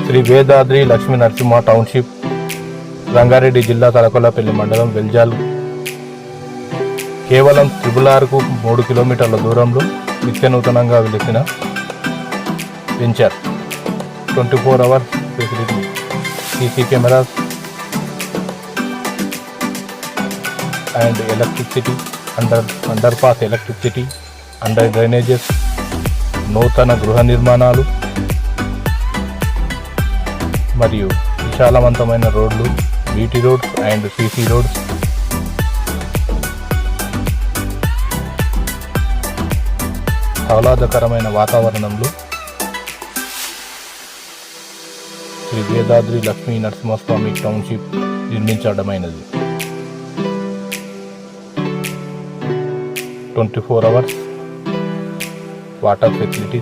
Shri Vedadri Lakshmi Narasimha township, Rangareddy జిల్లా తలకొల్లపల్లి మండలం, వెల్జాల్ కేవలం త్రిబులార్కు 3 కిలోమీటర్ల దూరంలో నిత్యనూతనంగా వెలిసిన venture. 24 hours facility, CC cameras and electricity, under pass electricity, under drainages, నూతన గృహ నిర్మాణాలు మరియు విశాలవంతమైన రోడ్లు, BT roads and CC roads, ఆహ్లాదకరమైన వాతావరణంలో శ్రీ వేదాద్రి లక్ష్మీ నరసింహస్వామి టౌన్షిప్ నిర్మించడమైనది. 24 అవర్స్ వాటర్ ఫెసిలిటీ,